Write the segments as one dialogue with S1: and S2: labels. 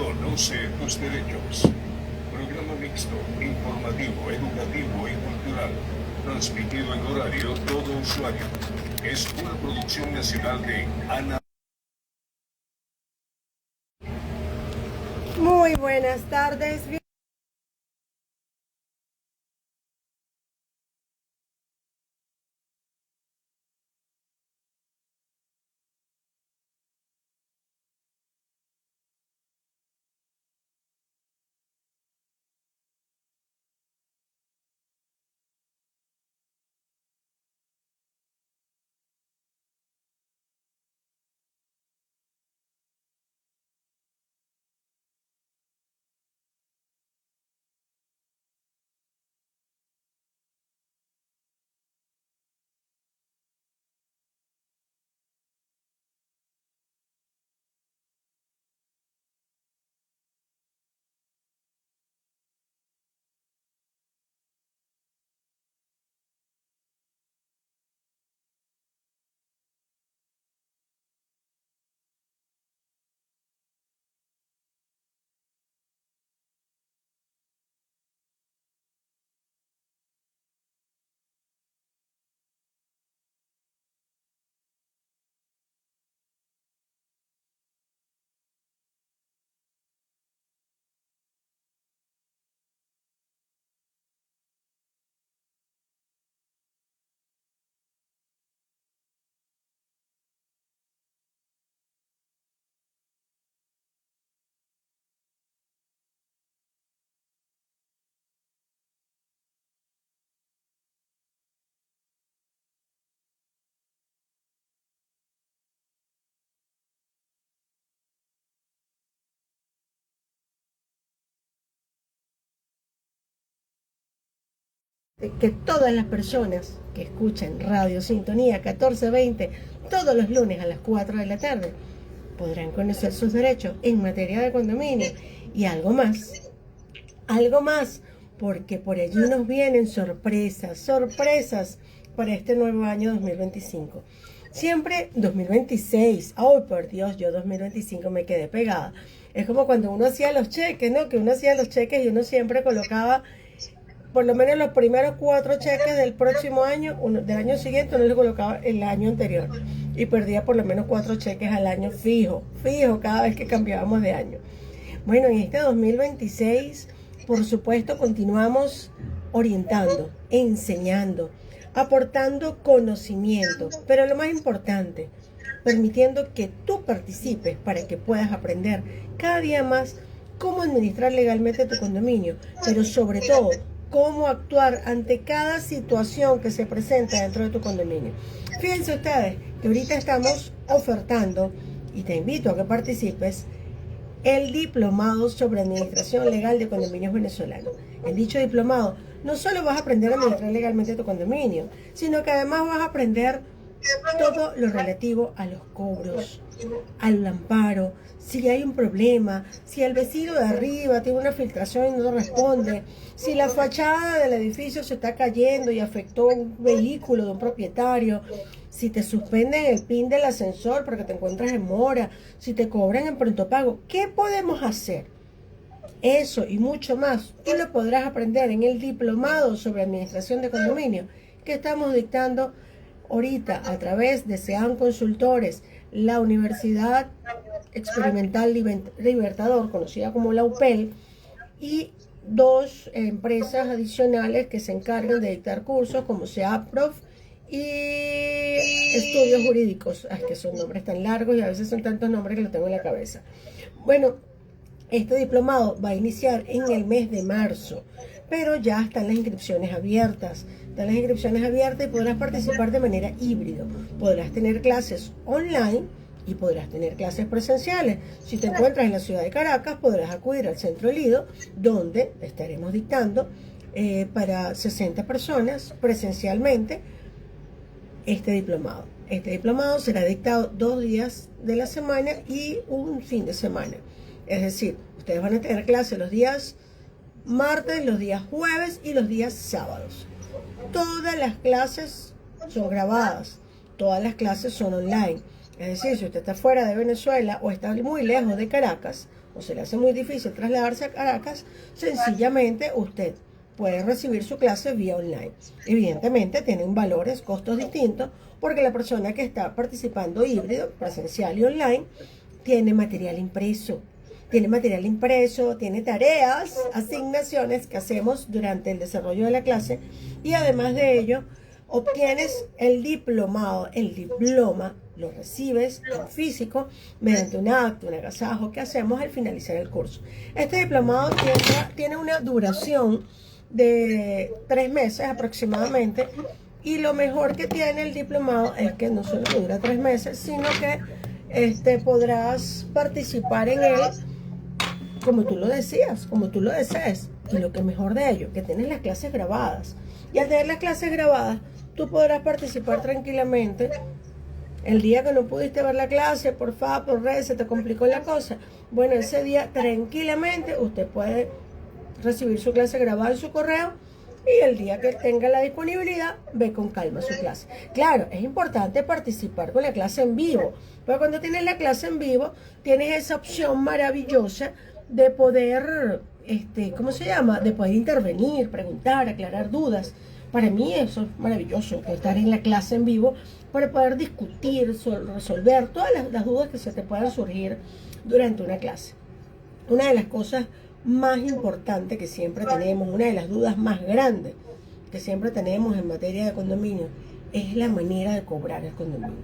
S1: Conoce tus derechos. Programa mixto, informativo, educativo y cultural. Transmitido en horario todo usuario. Es una producción nacional de Ana.
S2: Muy buenas tardes. Que todas las personas que escuchan Radio Sintonía 1420 todos los lunes a las 4 de la tarde podrán conocer sus derechos en materia de condominio y algo más, porque por allí nos vienen sorpresas para este nuevo año 2025. Siempre 2026, oh por Dios, yo 2025 me quedé pegada. Es como cuando uno hacía los cheques, ¿no? Que uno hacía los cheques y uno siempre colocaba por lo menos los primeros 4 cheques del próximo año, del año siguiente, uno le colocaba el año anterior y perdía por lo menos 4 cheques al año fijo cada vez que cambiábamos de año. Bueno, en este 2026, por supuesto, continuamos orientando, enseñando, aportando conocimiento, pero lo más importante, permitiendo que tú participes para que puedas aprender cada día más cómo administrar legalmente tu condominio, pero sobre todo, cómo actuar ante cada situación que se presenta dentro de tu condominio. Fíjense ustedes que ahorita estamos ofertando, y te invito a que participes, el diplomado sobre administración legal de condominios venezolanos. En dicho diplomado, no solo vas a aprender a administrar legalmente tu condominio, sino que además vas a aprender todo lo relativo a los cobros, al amparo, si hay un problema, si el vecino de arriba tiene una filtración y no responde, si la fachada del edificio se está cayendo y afectó un vehículo de un propietario, si te suspenden el PIN del ascensor porque te encuentras en mora, si te cobran en pronto pago, ¿qué podemos hacer? Eso y mucho más, tú lo podrás aprender en el diplomado sobre administración de condominio que estamos dictando ahorita a través de SEAN Consultores, la Universidad Experimental Libertador, conocida como la UPEL, y 2 empresas adicionales que se encargan de dictar cursos como SEAPROF y Estudios Jurídicos. Que son nombres tan largos y a veces son tantos nombres que los tengo en la cabeza. Bueno, este diplomado va a iniciar en el mes de marzo, pero ya están las inscripciones abiertas. Y podrás participar de manera híbrida. Podrás tener clases online y podrás tener clases presenciales. Si te encuentras en la ciudad de Caracas, podrás acudir al Centro Lido, donde estaremos dictando para 60 personas presencialmente este diplomado. Este diplomado será dictado 2 días de la semana y un fin de semana. Es decir, ustedes van a tener clases los días martes, los días jueves y los días sábados. Todas las clases son grabadas, todas las clases son online. Es decir, si usted está fuera de Venezuela o está muy lejos de Caracas, o se le hace muy difícil trasladarse a Caracas, sencillamente usted puede recibir su clase vía online. Evidentemente tienen valores, costos distintos, porque la persona que está participando híbrido, presencial y online, tiene material impreso. Tiene tareas, asignaciones que hacemos durante el desarrollo de la clase y además de ello obtienes el diplomado. El diploma lo recibes en físico mediante un acto, un agasajo que hacemos al finalizar el curso. Este diplomado tiene una duración de 3 meses aproximadamente y lo mejor que tiene el diplomado es que no solo dura 3 meses, sino que podrás participar en él como tú lo decías, como tú lo desees. Y lo que mejor de ello, que tienes las clases grabadas. Y al tener las clases grabadas, tú podrás participar tranquilamente. El día que no pudiste ver la clase, por redes, se te complicó la cosa. Bueno, ese día tranquilamente usted puede recibir su clase grabada en su correo y el día que tenga la disponibilidad, ve con calma su clase. Claro, es importante participar con la clase en vivo, pero cuando tienes la clase en vivo, tienes esa opción maravillosa de poder, ¿cómo se llama? De poder intervenir, preguntar, aclarar dudas. Para mí eso es maravilloso, estar en la clase en vivo para poder discutir, resolver todas las dudas que se te puedan surgir durante una clase. Una de las cosas más importantes que siempre tenemos, una de las dudas más grandes que siempre tenemos en materia de condominio, es la manera de cobrar el condominio.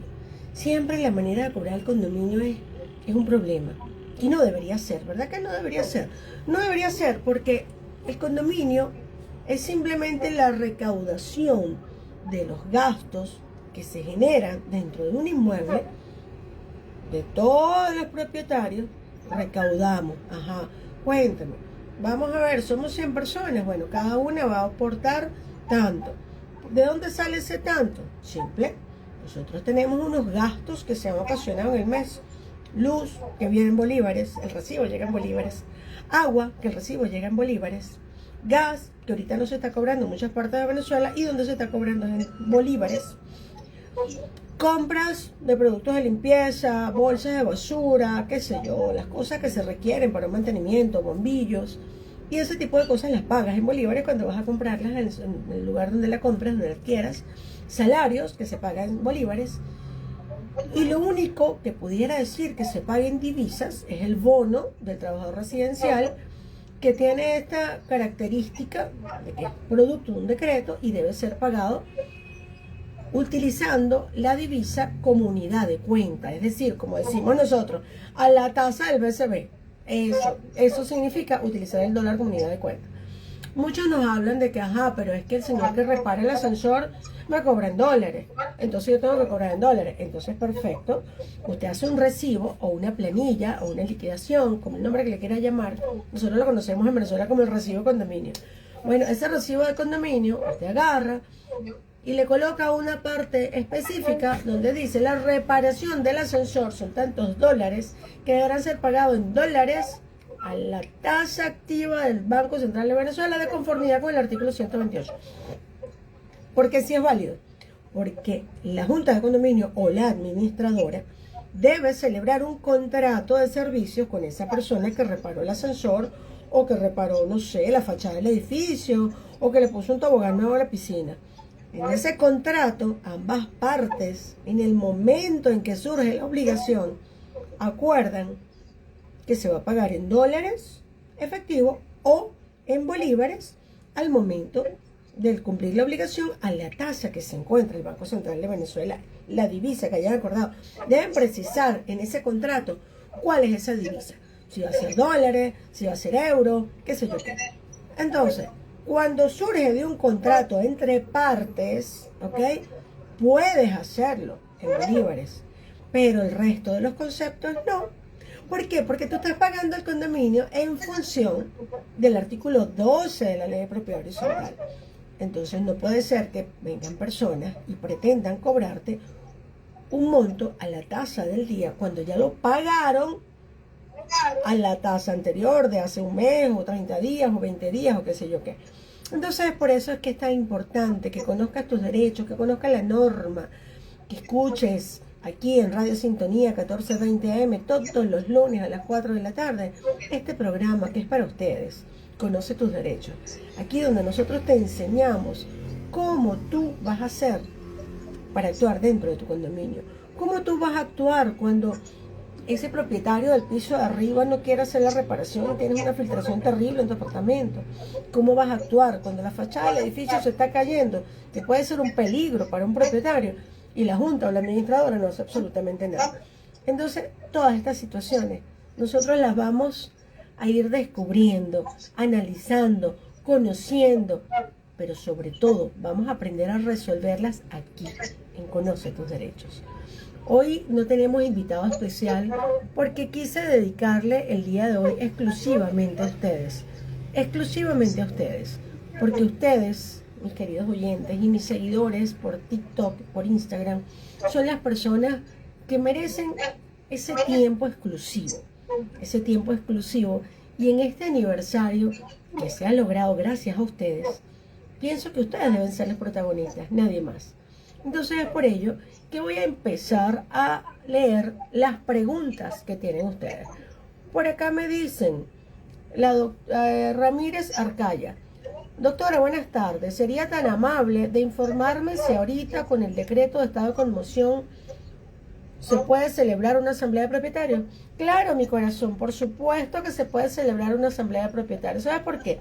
S2: Siempre la manera de cobrar el condominio es un problema. Y no debería ser, ¿verdad que no debería ser? No debería ser porque el condominio es simplemente la recaudación de los gastos que se generan dentro de un inmueble de todos los propietarios. Recaudamos, cuéntame, vamos a ver, somos 100 personas, bueno, cada una va a aportar tanto. ¿De dónde sale ese tanto? Simple, nosotros tenemos unos gastos que se han ocasionado en el mes. Luz, que viene en bolívares, el recibo llega en bolívares. Agua, que el recibo llega en bolívares. Gas, que ahorita no se está cobrando en muchas partes de Venezuela y donde se está cobrando en bolívares. Compras de productos de limpieza, bolsas de basura, qué sé yo, las cosas que se requieren para un mantenimiento, bombillos. Y ese tipo de cosas las pagas en bolívares cuando vas a comprarlas en el lugar donde la compras, donde las quieras. Salarios que se pagan en bolívares. Y lo único que pudiera decir que se paga en divisas es el bono del trabajador residencial, que tiene esta característica de que es producto de un decreto y debe ser pagado utilizando la divisa como unidad de cuenta, es decir, como decimos nosotros, a la tasa del BCB. Eso significa utilizar el dólar como unidad de cuenta. Muchos nos hablan de que, pero es que el señor que repara el ascensor me cobra en dólares, entonces yo tengo que cobrar en dólares. Entonces, perfecto, usted hace un recibo o una planilla o una liquidación, como el nombre que le quiera llamar. Nosotros lo conocemos en Venezuela como el recibo de condominio. Bueno, ese recibo de condominio usted agarra y le coloca una parte específica donde dice la reparación del ascensor son tantos dólares que deberán ser pagados en dólares a la tasa activa del Banco Central de Venezuela de conformidad con el artículo 128. ¿Por qué sí es válido? Porque la Junta de Condominio o la administradora debe celebrar un contrato de servicios con esa persona que reparó el ascensor o que reparó, no sé, la fachada del edificio o que le puso un tobogán nuevo a la piscina. En ese contrato, ambas partes, en el momento en que surge la obligación, acuerdan que se va a pagar en dólares efectivo o en bolívares al momento del cumplir la obligación a la tasa que se encuentra el Banco Central de Venezuela, la divisa que hayan acordado. Deben precisar en ese contrato cuál es esa divisa. Si va a ser dólares, si va a ser euro, qué sé yo qué. Entonces, cuando surge de un contrato entre partes, ¿ok? Puedes hacerlo en bolívares, pero el resto de los conceptos no. ¿Por qué? Porque tú estás pagando el condominio en función del artículo 12 de la Ley de Propiedad Horizontal. Entonces no puede ser que vengan personas y pretendan cobrarte un monto a la tasa del día cuando ya lo pagaron a la tasa anterior de hace un mes o 30 días o 20 días o qué sé yo qué. Entonces por eso es que es tan importante que conozcas tus derechos, que conozcas la norma, que escuches aquí en Radio Sintonía 1420 AM, todos los lunes a las 4 de la tarde, este programa que es para ustedes, Conoce tus derechos. Aquí donde nosotros te enseñamos cómo tú vas a hacer para actuar dentro de tu condominio. Cómo tú vas a actuar cuando ese propietario del piso de arriba no quiere hacer la reparación y tienes una filtración terrible en tu apartamento. Cómo vas a actuar cuando la fachada del edificio se está cayendo, que puede ser un peligro para un propietario, y la junta o la administradora no hace absolutamente nada. Entonces, todas estas situaciones nosotros las vamos a ir descubriendo, analizando, conociendo, pero sobre todo vamos a aprender a resolverlas aquí, en Conoce tus derechos. Hoy no tenemos invitado especial porque quise dedicarle el día de hoy exclusivamente a ustedes, porque ustedes, mis queridos oyentes y mis seguidores por TikTok, por Instagram, son las personas que merecen ese tiempo exclusivo, y en este aniversario que se ha logrado gracias a ustedes, pienso que ustedes deben ser los protagonistas, nadie más. Entonces es por ello que voy a empezar a leer las preguntas que tienen ustedes. Por acá me dicen, Ramírez Arcaya: doctora, buenas tardes. ¿Sería tan amable de informarme si ahorita con el decreto de estado de conmoción se puede celebrar una asamblea de propietarios? Claro, mi corazón, por supuesto que se puede celebrar una asamblea de propietarios. ¿Sabes por qué?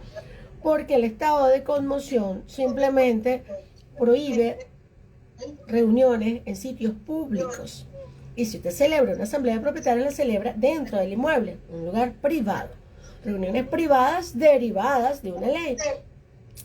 S2: Porque el estado de conmoción simplemente prohíbe reuniones en sitios públicos. Y si usted celebra una asamblea de propietarios, la celebra dentro del inmueble, en un lugar privado. Reuniones privadas derivadas de una ley.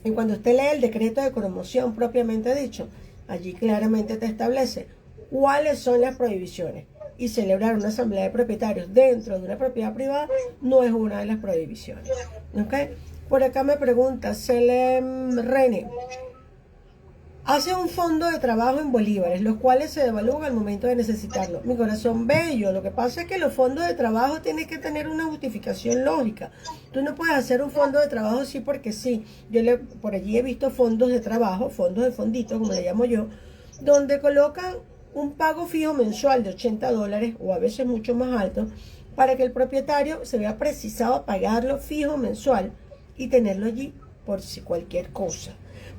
S2: Y cuando usted lee el decreto de conmoción propiamente dicho, allí claramente te establece cuáles son las prohibiciones. Y celebrar una asamblea de propietarios dentro de una propiedad privada no es una de las prohibiciones. ¿Okay? Por acá me pregunta Selem René: hace un fondo de trabajo en bolívares, los cuales se devalúan al momento de necesitarlo. Mi corazón bello, lo que pasa es que los fondos de trabajo tienen que tener una justificación lógica. Tú no puedes hacer un fondo de trabajo sí porque sí. Por allí he visto fondos de trabajo, fondos de fonditos, como le llamo yo, donde colocan un pago fijo mensual de $80 o a veces mucho más alto para que el propietario se vea precisado a pagarlo fijo mensual y tenerlo allí por si cualquier cosa.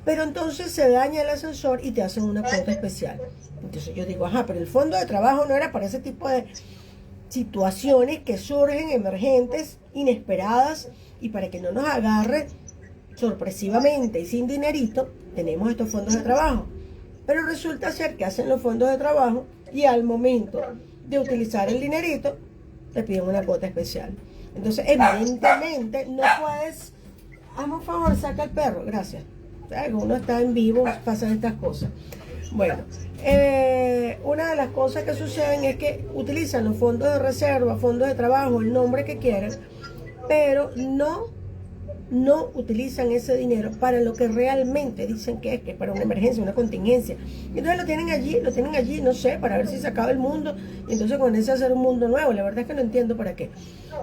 S2: Pero entonces se daña el ascensor y te hacen una cuota especial. Entonces yo digo, pero el fondo de trabajo no era para ese tipo de situaciones que surgen emergentes, inesperadas, y para que no nos agarre sorpresivamente y sin dinerito, tenemos estos fondos de trabajo. Pero resulta ser que hacen los fondos de trabajo y al momento de utilizar el dinerito, te piden una cuota especial. Entonces, evidentemente, no puedes... Hazme un favor, saca el perro, gracias. Uno está en vivo, pasan estas cosas. Bueno, una de las cosas que suceden es que utilizan los fondos de reserva, fondos de trabajo, el nombre que quieran, pero no utilizan ese dinero para lo que realmente dicen que es para una emergencia, una contingencia. Y entonces lo tienen allí, no sé, para ver si se acaba el mundo, y entonces con ese hacer un mundo nuevo. La verdad es que no entiendo para qué.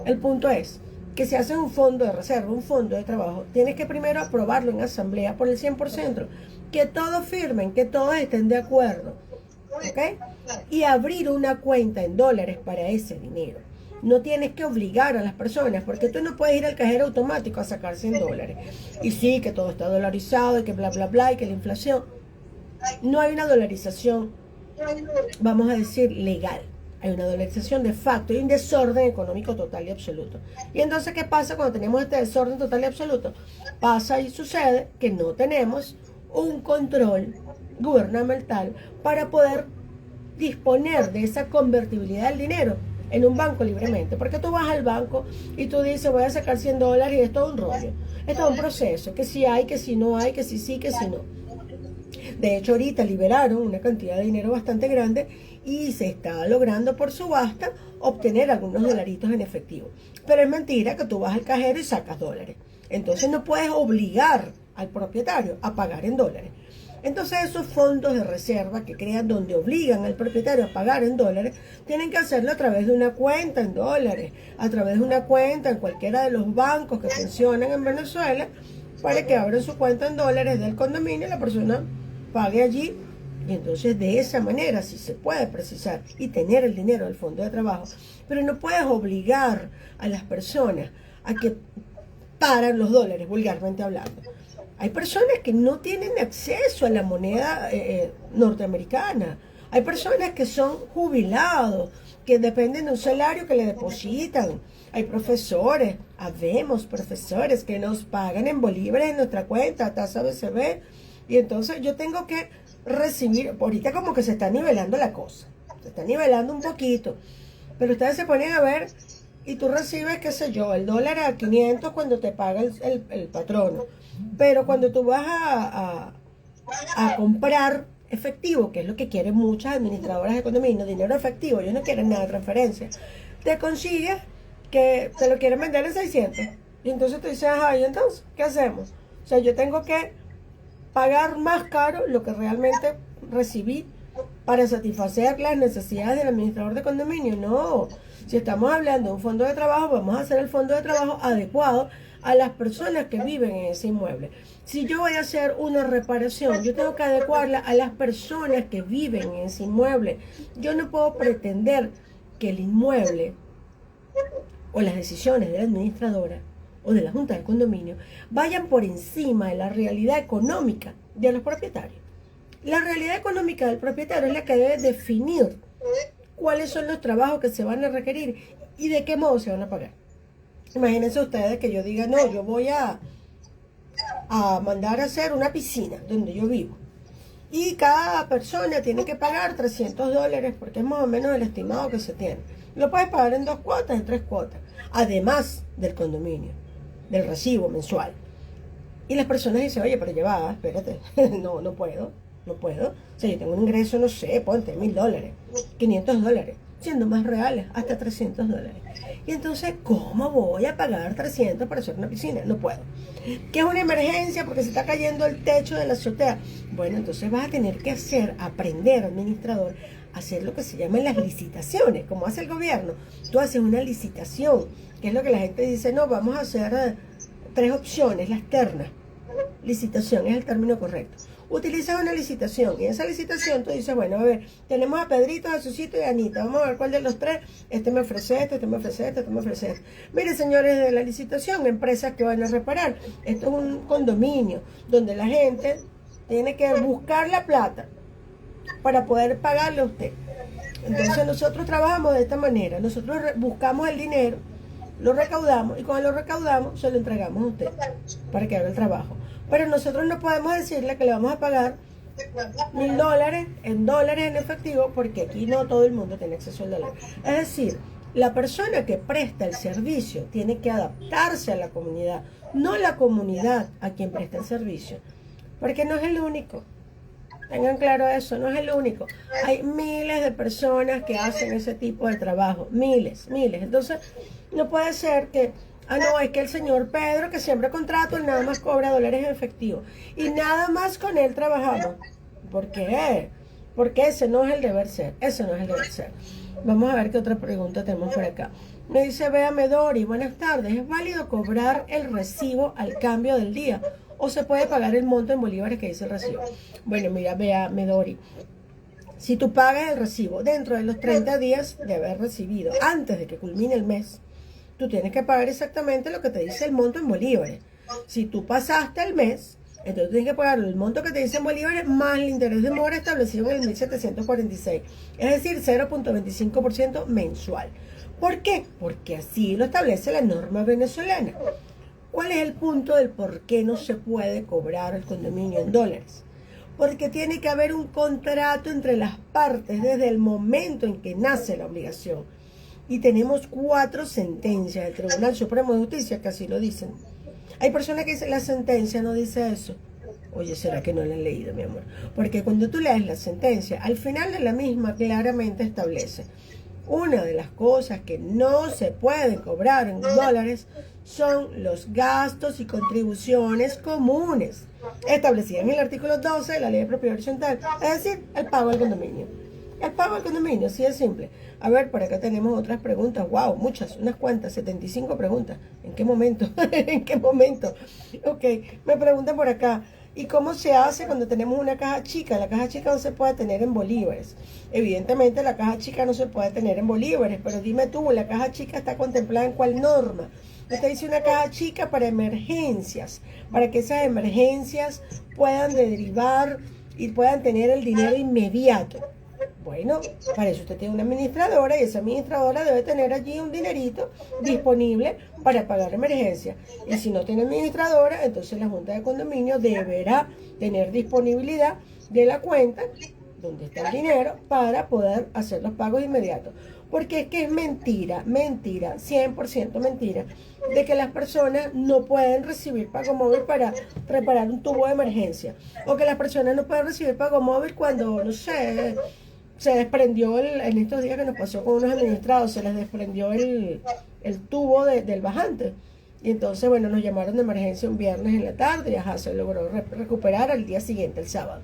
S2: El punto es que si haces un fondo de reserva, un fondo de trabajo, tienes que primero aprobarlo en asamblea por el 100%, que todos firmen, que todos estén de acuerdo, ¿ok? Y abrir una cuenta en dólares para ese dinero. No tienes que obligar a las personas, porque tú no puedes ir al cajero automático a sacar $100. Y sí, que todo está dolarizado y que bla, bla, bla, y que la inflación. No hay una dolarización, vamos a decir, legal. Hay una dolarización de facto y un desorden económico total y absoluto. Y entonces, ¿qué pasa cuando tenemos este desorden total y absoluto? Pasa y sucede que no tenemos un control gubernamental para poder disponer de esa convertibilidad del dinero en un banco libremente. Porque tú vas al banco y tú dices, voy a sacar $100 y es todo un rollo. Es todo un proceso, que si hay, que si no hay, que si sí, que si no. De hecho, ahorita liberaron una cantidad de dinero bastante grande y se está logrando por subasta obtener algunos dolaritos en efectivo. Pero es mentira que tú vas al cajero y sacas dólares. Entonces no puedes obligar al propietario a pagar en dólares. Entonces esos fondos de reserva que crean donde obligan al propietario a pagar en dólares, tienen que hacerlo a través de una cuenta en dólares, a través de una cuenta en cualquiera de los bancos que funcionan en Venezuela, para que abran su cuenta en dólares del condominio y la persona pague allí Y entonces de esa manera sí se puede precisar y tener el dinero del fondo de trabajo. Pero no puedes obligar a las personas a que paran los dólares, vulgarmente hablando. Hay personas que no tienen acceso a la moneda norteamericana. Hay personas que son jubilados, que dependen de un salario que le depositan. Hay profesores, habemos profesores que nos pagan en bolívares en nuestra cuenta, tasa BCB. Y entonces yo tengo que recibir, ahorita como que se está nivelando la cosa. Se está nivelando un poquito. Pero ustedes se ponen a ver y tú recibes, qué sé yo, el dólar a 500 cuando te paga el patrono. Pero cuando tú vas a comprar efectivo, que es lo que quieren muchas administradoras de condominio, dinero efectivo, ellos no quieren nada de transferencia, te consigues que te lo quieren vender en 600. Y entonces tú dices, ajá, ¿y entonces qué hacemos? O sea, yo tengo que pagar más caro lo que realmente recibí para satisfacer las necesidades del administrador de condominio. No, si estamos hablando de un fondo de trabajo, vamos a hacer el fondo de trabajo adecuado a las personas que viven en ese inmueble. Si yo voy a hacer una reparación, yo tengo que adecuarla a las personas que viven en ese inmueble. Yo no puedo pretender que el inmueble o las decisiones de la administradora o de la junta de condominio vayan por encima de la realidad económica de los propietarios. La realidad económica del propietario es la que debe definir cuáles son los trabajos que se van a requerir y de qué modo se van a pagar. Imagínense ustedes que yo diga, no, yo voy a mandar a hacer una piscina donde yo vivo. Y cada persona tiene que pagar $300 porque es más o menos el estimado que se tiene. Lo puedes pagar en 2 cuotas, en 3 cuotas, además del condominio, del recibo mensual. Y las personas dicen, oye, pero lleva, espérate, no puedo. O sea, yo tengo un ingreso, no sé, ponte $1,000, $500, siendo más reales, hasta $300. Y entonces, ¿cómo voy a pagar 300 para hacer una piscina? No puedo. ¿Qué es una emergencia? Porque se está cayendo el techo de la azotea. Bueno, entonces vas a tener que aprender, administrador, a hacer lo que se llaman las licitaciones, como hace el gobierno. Tú haces una licitación, que es lo que la gente dice, no, vamos a hacer 3 opciones, las ternas. Licitación es el término correcto. Utilizas una licitación y en esa licitación tú dices, bueno, a ver, tenemos a Pedrito, a Jesucito y a Anita, vamos a ver cuál de los 3, este me ofrece este me ofrece este me ofrece este. Mire, señores de la licitación, empresas que van a reparar, esto es un condominio donde la gente tiene que buscar la plata para poder pagarle a usted. Entonces nosotros trabajamos de esta manera, nosotros buscamos el dinero, lo recaudamos y cuando lo recaudamos se lo entregamos a usted para que haga el trabajo. Pero nosotros no podemos decirle que le vamos a pagar $1,000 en dólares en efectivo porque aquí no todo el mundo tiene acceso al dólar. Es decir, la persona que presta el servicio tiene que adaptarse a la comunidad, no la comunidad a quien presta el servicio, porque no es el único. Tengan claro eso, no es el único. Hay miles de personas que hacen ese tipo de trabajo, miles. Entonces, no puede ser que no, es que el señor Pedro, que siempre contrato, él nada más cobra dólares en efectivo. Y nada más con él trabajamos. ¿Por qué? Porque ese no es el deber ser. Vamos a ver qué otra pregunta tenemos por acá. Me dice Bea Medori, buenas tardes. ¿Es válido cobrar el recibo al cambio del día? ¿O se puede pagar el monto en bolívares que dice el recibo? Bueno, mira, Bea Medori. Si tú pagas el recibo dentro de los 30 días de haber recibido, antes de que culmine el mes, tú tienes que pagar exactamente lo que te dice el monto en bolívares. Si tú pasaste el mes, entonces tienes que pagar el monto que te dice en bolívares más el interés de mora establecido en el 1746. Es decir, 0.25% mensual. ¿Por qué? Porque así lo establece la norma venezolana. ¿Cuál es el punto del por qué no se puede cobrar el condominio en dólares? Porque tiene que haber un contrato entre las partes desde el momento en que nace la obligación. Y tenemos 4 sentencias del Tribunal Supremo de Justicia que así lo dicen. Hay personas que dicen, la sentencia no dice eso. Oye, ¿será que no la han leído, mi amor? Porque cuando tú lees la sentencia, al final de la misma claramente establece una de las cosas que no se pueden cobrar en dólares son los gastos y contribuciones comunes establecidas en el artículo 12 de la Ley de Propiedad Horizontal, es decir, el pago del condominio. El pago del condominio, sí es simple. A ver, por acá tenemos otras preguntas. Wow, muchas, unas cuantas, 75 preguntas. ¿En qué momento? ¿En qué momento? Ok, me preguntan por acá. ¿Y cómo se hace cuando tenemos una caja chica? La caja chica no se puede tener en bolívares. Evidentemente la caja chica no se puede tener en bolívares, pero dime tú, ¿la caja chica está contemplada en cuál norma? Usted dice una caja chica para emergencias, para que esas emergencias puedan derivar y puedan tener el dinero inmediato. Bueno, para eso usted tiene una administradora y esa administradora debe tener allí un dinerito disponible para pagar emergencias. Y si no tiene administradora, entonces la Junta de Condominio deberá tener disponibilidad de la cuenta donde está el dinero para poder hacer los pagos inmediatos. Porque es que es mentira, 100% mentira, de que las personas no pueden recibir pago móvil para reparar un tubo de emergencia. O que las personas no pueden recibir pago móvil cuando, no sé, se desprendió en estos días que nos pasó con unos administrados, se les desprendió el tubo del bajante. Y entonces, bueno, nos llamaron de emergencia un viernes en la tarde y ajá, se logró recuperar al día siguiente, el sábado.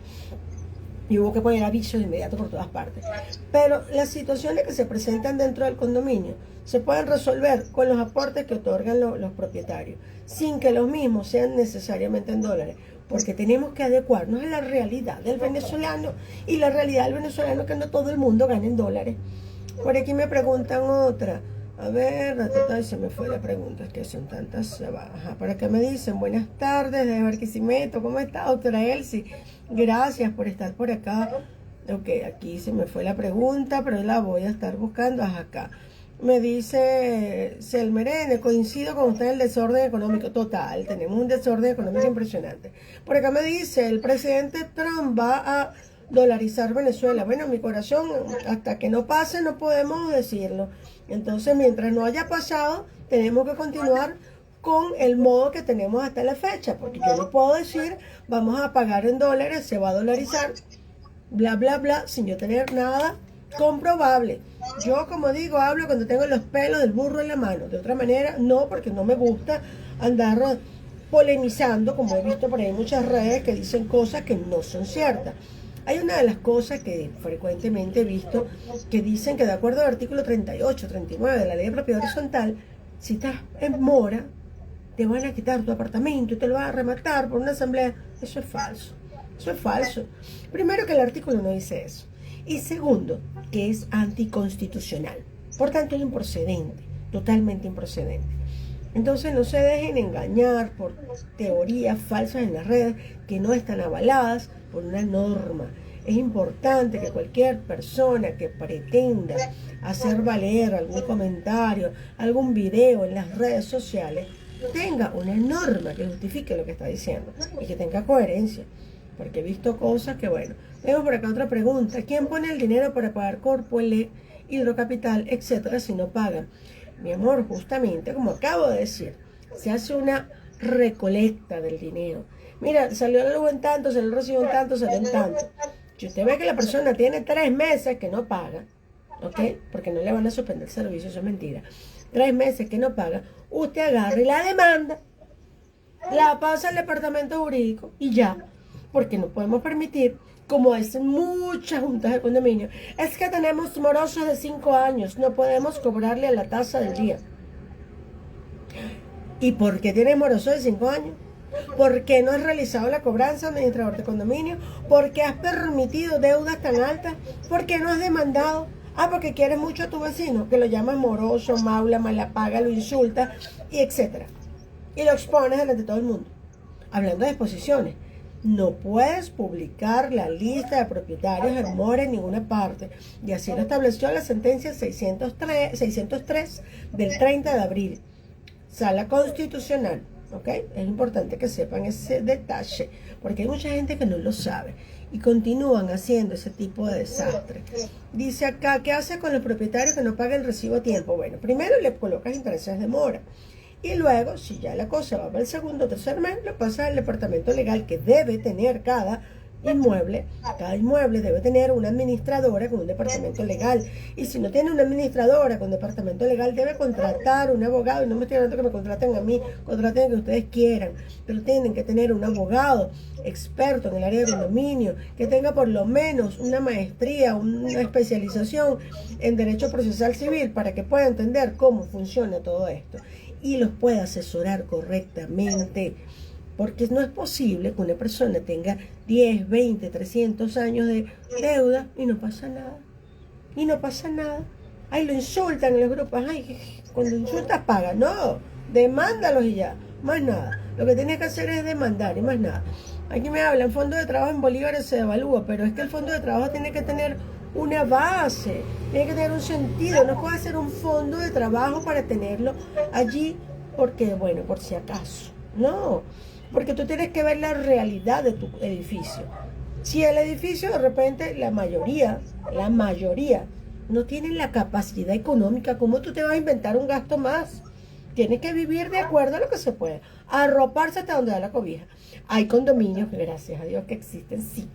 S2: Y hubo que poner avisos de inmediato por todas partes. Pero las situaciones que se presentan dentro del condominio se pueden resolver con los aportes que otorgan los propietarios, sin que los mismos sean necesariamente en dólares, porque tenemos que adecuarnos a la realidad del venezolano, y la realidad del venezolano es que no todo el mundo gana en dólares. Por aquí me preguntan otra. A ver, ratita, se me fue la pregunta, es que son tantas. Ajá, por acá me dicen, buenas tardes, de Barquisimeto, ¿cómo está, doctora Elsie? Gracias por estar por acá. Ok, aquí se me fue la pregunta, pero la voy a estar buscando. Ajá, acá. Me dice Selmerene, coincido con usted en el desorden económico. Total, tenemos un desorden económico impresionante. Por acá me dice, el presidente Trump va a dolarizar Venezuela. Bueno, en mi corazón, hasta que no pase no podemos decirlo. Entonces, mientras no haya pasado, tenemos que continuar con el modo que tenemos hasta la fecha, porque yo no puedo decir, vamos a pagar en dólares, se va a dolarizar, bla, bla, bla, sin yo tener nada comprobable. Yo, como digo, hablo cuando tengo los pelos del burro en la mano. De otra manera, no, porque no me gusta andar polemizando, como he visto por ahí en muchas redes que dicen cosas que no son ciertas. Hay una de las cosas que frecuentemente he visto que dicen que de acuerdo al artículo 38, 39 de la ley de propiedad horizontal, si estás en mora, te van a quitar tu apartamento y te lo van a rematar por una asamblea. Eso es falso. Eso es falso. Primero, que el artículo no dice eso. Y segundo, que es anticonstitucional. Por tanto, es improcedente, totalmente improcedente. Entonces, no se dejen engañar por teorías falsas en las redes que no están avaladas por una norma. Es importante que cualquier persona que pretenda hacer valer algún comentario, algún video en las redes sociales, tenga una norma que justifique lo que está diciendo y que tenga coherencia. Porque he visto cosas que, bueno, tengo por acá otra pregunta. ¿Quién pone el dinero para pagar Corpoelec, Hidrocapital, etcétera, si no pagan? Mi amor, justamente, como acabo de decir, se hace una recolecta del dinero. Mira, salió la luz en tanto, salió el recibo en tanto, salió en tanto. Si usted ve que la persona tiene 3 meses que no paga, ¿ok? Porque no le van a suspender el servicio, eso es mentira. 3 meses que no paga, usted agarra y la demanda, la pasa al departamento jurídico y ya. Porque no podemos permitir, como hacen muchas juntas de condominio, es que tenemos morosos de 5 años, no podemos cobrarle a la tasa del día. ¿Y por qué tienes morosos de 5 años? ¿Por qué no has realizado la cobranza, administrador de condominio? ¿Por qué has permitido deudas tan altas? ¿Por qué no has demandado? Ah, porque quieres mucho a tu vecino, que lo llamas moroso, maula, mala paga, lo insulta, y etcétera. Y lo expones delante de todo el mundo. Hablando de exposiciones, no puedes publicar la lista de propietarios en mora en ninguna parte. Y así lo estableció la sentencia 603 del 30 de abril. Sala constitucional. ¿Ok? Es importante que sepan ese detalle, porque hay mucha gente que no lo sabe y continúan haciendo ese tipo de desastre. Dice acá, ¿qué hace con los propietarios que no pagan el recibo a tiempo? Bueno, primero le colocas intereses de mora y luego, si ya la cosa va para el segundo o tercer mes, lo pasas al departamento legal, que debe tener cada inmueble debe tener una administradora con un departamento legal. Y si no tiene una administradora con departamento legal, debe contratar un abogado. Y no me estoy hablando que me contraten a mí, contraten a que ustedes quieran, pero tienen que tener un abogado experto en el área de condominio, que tenga por lo menos una maestría, una especialización en derecho procesal civil, para que pueda entender cómo funciona todo esto y los pueda asesorar correctamente. Porque no es posible que una persona tenga 10, 20, 300 años de deuda y no pasa nada. Y no pasa nada. Ay, lo insultan en los grupos. Ay, cuando insultas paga. No, demándalos y ya. Más nada. Lo que tienes que hacer es demandar y más nada. Aquí me hablan, fondo de trabajo en bolívares se devalúa, pero es que el fondo de trabajo tiene que tener una base, tiene que tener un sentido. No puede hacer un fondo de trabajo para tenerlo allí porque, bueno, por si acaso. No, porque tú tienes que ver la realidad de tu edificio. Si el edificio de repente, la mayoría, no tienen la capacidad económica, ¿cómo tú te vas a inventar un gasto más? Tienes que vivir de acuerdo a lo que se puede. Arroparse hasta donde da la cobija. Hay condominios, gracias a Dios que existen, sí,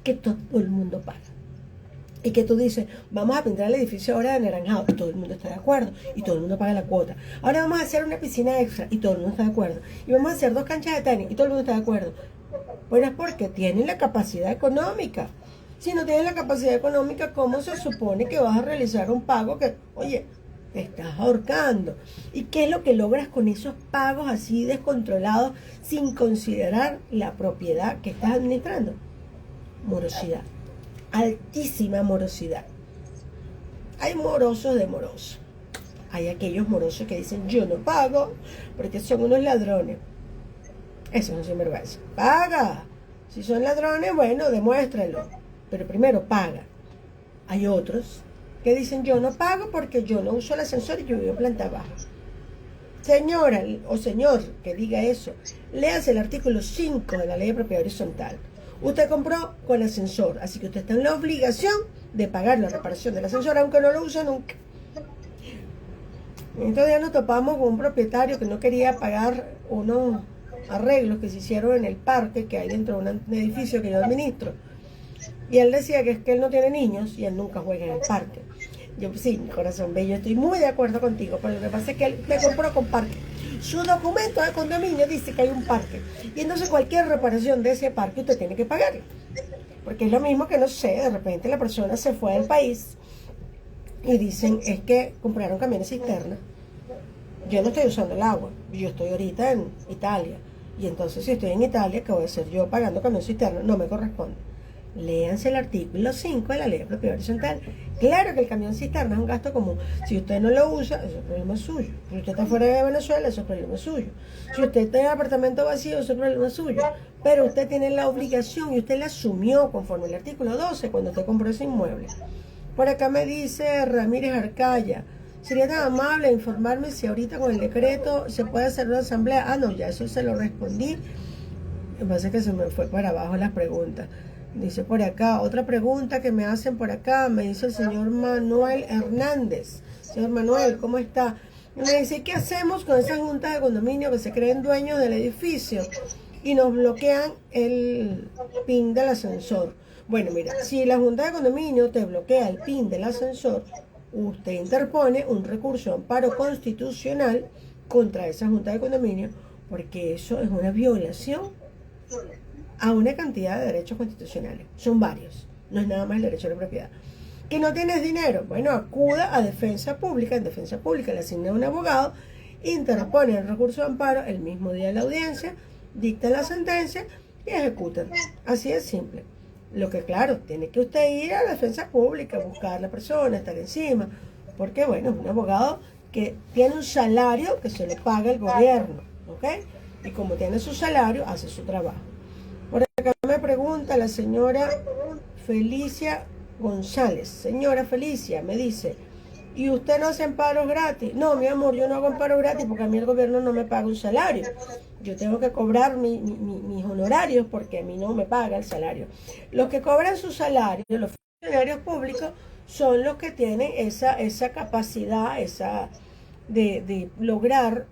S2: que todo el mundo paga. Y que tú dices, vamos a pintar el edificio ahora de naranjado, y todo el mundo está de acuerdo, y todo el mundo paga la cuota. Ahora vamos a hacer una piscina extra, y todo el mundo está de acuerdo. Y vamos a hacer 2 canchas de tenis, y todo el mundo está de acuerdo. Bueno, es porque tienen la capacidad económica. Si no tienen la capacidad económica, ¿cómo se supone que vas a realizar un pago que, oye, te estás ahorcando? ¿Y qué es lo que logras con esos pagos así descontrolados sin considerar la propiedad que estás administrando? Morosidad. Altísima morosidad. Hay morosos de morosos. Hay aquellos morosos que dicen, yo no pago porque son unos ladrones. Eso no es sinvergüenza. Paga. Si son ladrones, bueno, demuéstralo. Pero primero paga. Hay otros que dicen, yo no pago porque yo no uso el ascensor y yo vivo en planta baja. Señora o señor que diga eso, léase el artículo 5 de la Ley de Propiedad Horizontal. Usted compró con ascensor, así que usted está en la obligación de pagar la reparación del ascensor, aunque no lo use nunca. Entonces ya nos topamos con un propietario que no quería pagar unos arreglos que se hicieron en el parque que hay dentro de un edificio que yo administro. Y él decía que es que él no tiene niños y él nunca juega en el parque. Yo, sí, mi corazón bello, estoy muy de acuerdo contigo, pero lo que pasa es que él me compró con parque. Su documento de condominio dice que hay un parque. Y entonces cualquier reparación de ese parque usted tiene que pagarlo. Porque es lo mismo que, no sé, de repente la persona se fue del país y dicen, es que compraron camiones cisterna. Yo no estoy usando el agua, yo estoy ahorita en Italia. Y entonces si estoy en Italia, ¿qué voy a hacer yo pagando camión cisterna? No me corresponde. Léanse el artículo 5 de la Ley de Propiedad Horizontal. Claro que el camión cisterna es un gasto común. Si usted no lo usa, ese es el problema suyo. Si usted está fuera de Venezuela, ese es el problema suyo. Si usted tiene el apartamento vacío, ese es el problema suyo. Pero usted tiene la obligación y usted la asumió conforme al artículo 12 cuando usted compró ese inmueble. Por acá me dice Ramírez Arcaya, sería tan amable informarme si ahorita con el decreto se puede hacer una asamblea. Ah, no, ya eso se lo respondí. Lo que pasa es que se me fue para abajo las preguntas. Dice por acá, otra pregunta que me hacen por acá, me dice el señor Manuel Hernández. Señor Manuel, ¿cómo está? Me dice, ¿qué hacemos con esas juntas de condominio que se creen dueños del edificio y nos bloquean el PIN del ascensor? Bueno, mira, si la junta de condominio te bloquea el PIN del ascensor, usted interpone un recurso de amparo constitucional contra esa junta de condominio, porque eso es una violación a una cantidad de derechos constitucionales. Son varios, no es nada más el derecho a la propiedad. ¿Que no tienes dinero? Bueno, acuda a defensa pública. En defensa pública le asigna un abogado, interpone el recurso de amparo el mismo día de la audiencia, dicta la sentencia y ejecutan. Así de simple. Lo que, claro, tiene que usted ir a la defensa pública, buscar a la persona, estar encima, porque, bueno, es un abogado que tiene un salario que se le paga el gobierno, ¿ok? Y como tiene su salario, hace su trabajo. Por acá me pregunta la señora Felicia González. Señora Felicia, me dice, ¿y usted no hace amparos gratis? No, mi amor, yo no hago amparos gratis porque a mí el gobierno no me paga un salario. Yo tengo que cobrar mis honorarios porque a mí no me paga el salario. Los que cobran su salario, los funcionarios públicos, son los que tienen esa capacidad de lograr